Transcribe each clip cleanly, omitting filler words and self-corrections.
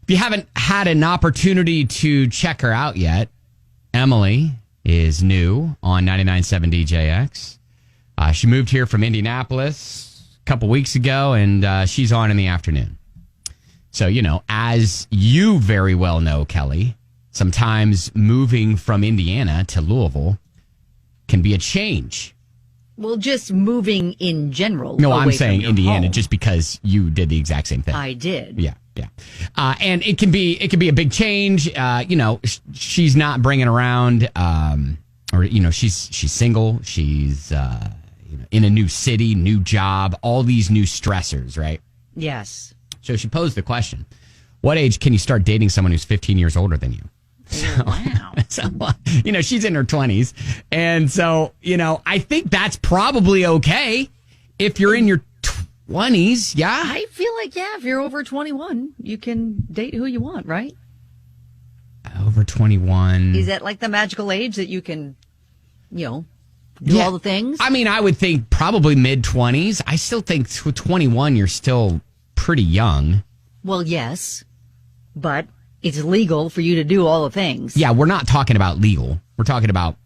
If you haven't had an opportunity to check her out yet, Emily is new on 99.7 DJX. She moved here from Indianapolis a couple weeks ago, and she's on in the afternoon. So, as you very well know, Kelly, sometimes moving from Indiana to Louisville can be a change. Well, just moving in general. No, I'm saying Indiana home. just because you did the exact same thing. I did. Yeah. And it can be a big change. She's not bringing around, she's single. She's, in a new city, new job, all these new stressors, right? Yes. So she posed the question, what age can you start dating someone who's 15 years older than you? Wow. So, she's in her 20s. And so, I think that's probably okay if you're in your 20s. Yeah. I feel like, if you're over 21, you can date who you want, right? Over 21. Is that like the magical age that you can, do all the things? I mean, I would think probably mid-20s. I still think 21, you're still pretty young. Well, yes, but it's legal for you to do all the things. Yeah, we're not talking about legal. We're talking about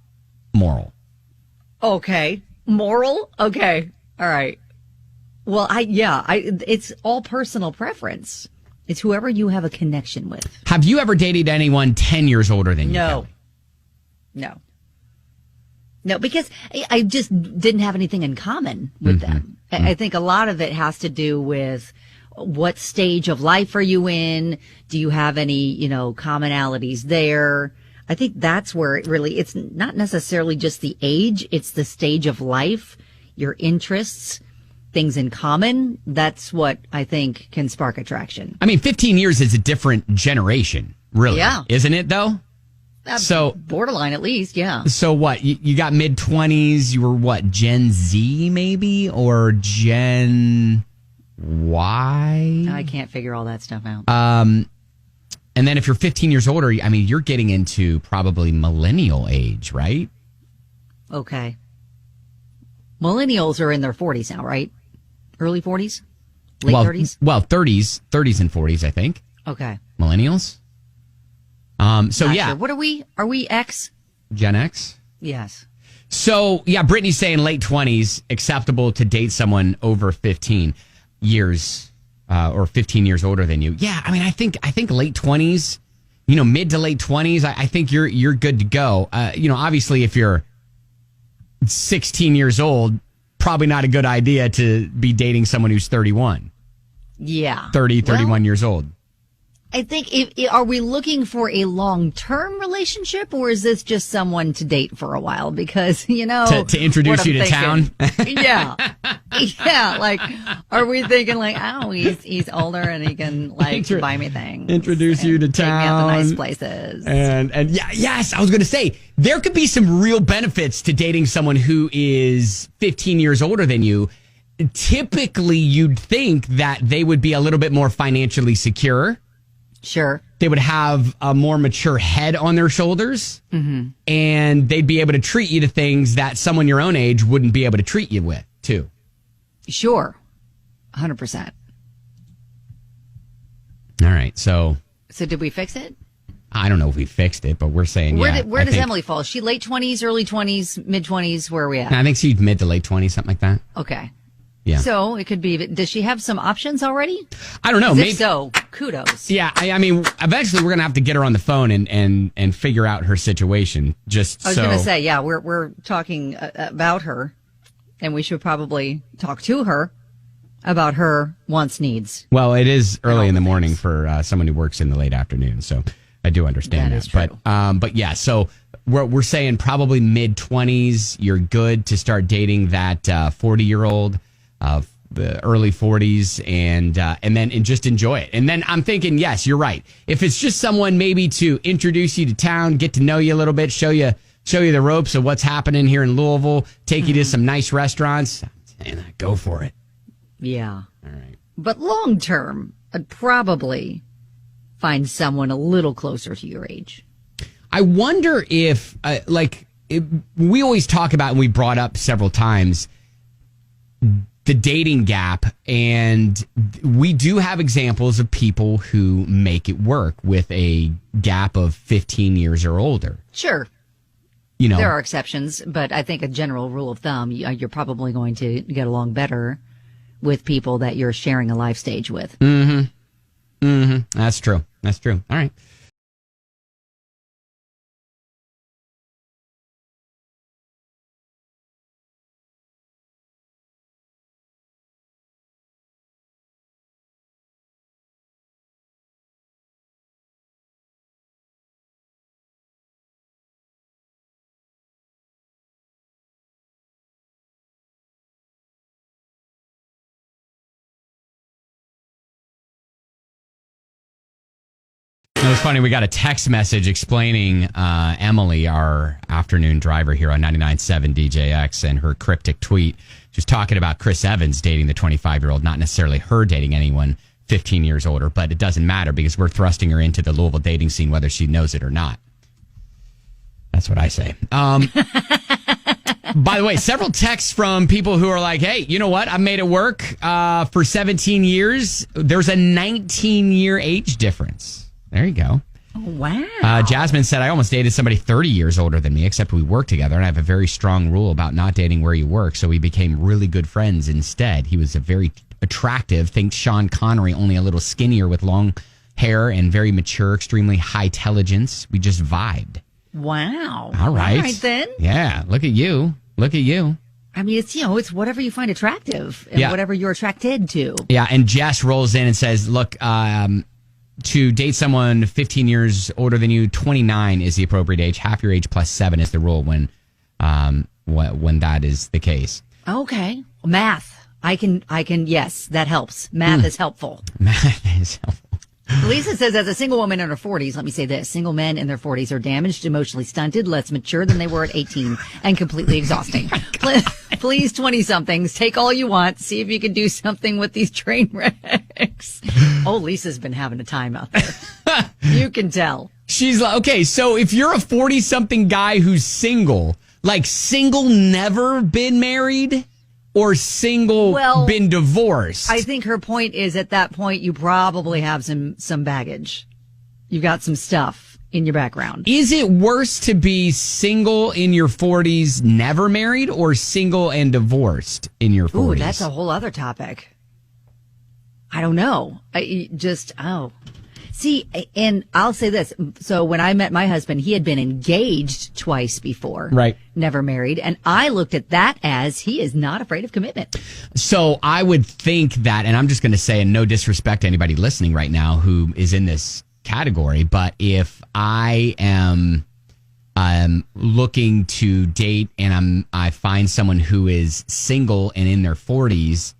moral. Okay. Moral? Okay. All right. Well, it's all personal preference. It's whoever you have a connection with. Have you ever dated anyone 10 years older than you? No, because I just didn't have anything in common with them. I think a lot of it has to do with what stage of life are you in? Do you have any, commonalities there? I think that's where it's not necessarily just the age, it's the stage of life, your interests, things in common. That's what I think can spark attraction. I mean, 15 years is a different generation, really. Yeah. Isn't it, though? So borderline, at least, yeah. So what? You got mid-20s. You were what? Gen Z, maybe, or Gen Y? I can't figure all that stuff out. And then if you're 15 years older, I mean, you're getting into probably millennial age, right? Okay. Millennials are in their 40s now, right? Early 40s? Late 30s? Well, 30s and 40s, I think. Okay. Millennials. Not sure. What are we? Are we X? Gen X? Yes. So, Brittany's saying late 20s, acceptable to date someone over 15 years or 15 years older than you. Yeah, I mean, I think late 20s, mid to late 20s, I think you're good to go. Obviously, if you're 16 years old, probably not a good idea to be dating someone who's 31. Yeah. 31 years old. I think, are we looking for a long-term relationship, or is this just someone to date for a while? Because, To introduce you to town? Yeah. Yeah, like, are we thinking he's older and he can, buy me things. Introduce you to town. Take me out to nice places. And yes, I was going to say, there could be some real benefits to dating someone who is 15 years older than you. Typically, you'd think that they would be a little bit more financially secure. Sure. They would have a more mature head on their shoulders, and they'd be able to treat you to things that someone your own age wouldn't be able to treat you with, too. Sure. 100%. All right, so did we fix it? I don't know if we fixed it, but we're saying, Where does Emily fall? Is she late 20s, early 20s, mid-20s? Where are we at? I think she's mid to late 20s, something like that. Okay. Yeah. So it could be. Does she have some options already? I don't know. Maybe so. Kudos. Yeah. I mean, eventually we're gonna have to get her on the phone and figure out her situation. I was gonna say, we're talking about her, and we should probably talk to her about her wants, needs. Well, it is early in the morning for someone who works in the late afternoon, so I do understand that. Is true. But yeah. So we're saying probably mid-20s. You're good to start dating that 40-year-old. Of the early 40s and then just enjoy it. And then I'm thinking, yes, you're right. If it's just someone maybe to introduce you to town, get to know you a little bit, show you the ropes of what's happening here in Louisville, take you to some nice restaurants, and go for it. Yeah. All right. But long term, I'd probably find someone a little closer to your age. I wonder if, we always talk about, and we brought up several times, the dating gap, and we do have examples of people who make it work with a gap of 15 years or older. Sure. There are exceptions, but I think a general rule of thumb, you're probably going to get along better with people that you're sharing a life stage with. That's true. All right. It was funny. We got a text message explaining Emily, our afternoon driver here on 99.7 DJX, and her cryptic tweet. She was talking about Chris Evans dating the 25-year-old, not necessarily her dating anyone 15 years older, but it doesn't matter because we're thrusting her into the Louisville dating scene, whether she knows it or not. That's what I say. By the way, several texts from people who are like, hey, you know what? I've made it work for 17 years. There's a 19-year age difference. There you go. Oh, wow. Jasmine said, I almost dated somebody 30 years older than me, except we work together, and I have a very strong rule about not dating where you work, so we became really good friends instead. He was a very attractive, think Sean Connery, only a little skinnier with long hair and very mature, extremely high intelligence. We just vibed. Wow. All right. All right, then. Yeah, look at you. I mean, it's whatever you find attractive and whatever you're attracted to. Yeah, and Jess rolls in and says, look, to date someone 15 years older than you, 29 is the appropriate age. Half your age plus 7 is the rule when that is the case. Okay. Math. I can, yes, that helps. Math is helpful. Math is helpful. Lisa says, as a single woman in her 40s, let me say this, single men in their 40s are damaged, emotionally stunted, less mature than they were at 18, and completely exhausting. Please, 20-somethings, take all you want. See if you can do something with these train wrecks. Oh, Lisa's been having a time out there. You can tell. She's like, okay, so if you're a 40-something guy who's single, like single never been married? Or single, been divorced? I think her point is at that point, you probably have some baggage. You've got some stuff in your background. Is it worse to be single in your 40s, never married, or single and divorced in your 40s? Ooh, that's a whole other topic. I don't know. See, and I'll say this. So when I met my husband, he had been engaged twice before. Right. Never married. And I looked at that as he is not afraid of commitment. So I would think that, and I'm just going to say, and no disrespect to anybody listening right now who is in this category, but if I am looking to date and I find someone who is single and in their 40s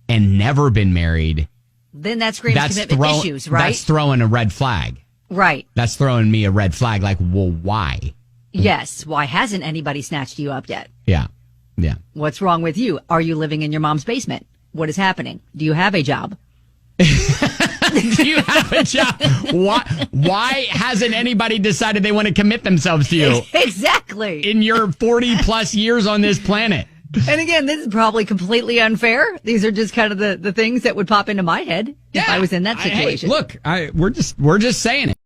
and never been married, then that screams commitment issues, right? That's throwing a red flag. Right. That's throwing me a red flag. Like, well, why? Yes. Why hasn't anybody snatched you up yet? Yeah. What's wrong with you? Are you living in your mom's basement? What is happening? Do you have a job? Do you have a job? Why hasn't anybody decided they want to commit themselves to you? Exactly. In your 40 plus years on this planet. And again, this is probably completely unfair. These are just kind of the things that would pop into my head if I was in that situation. Hey, look, we're just saying it.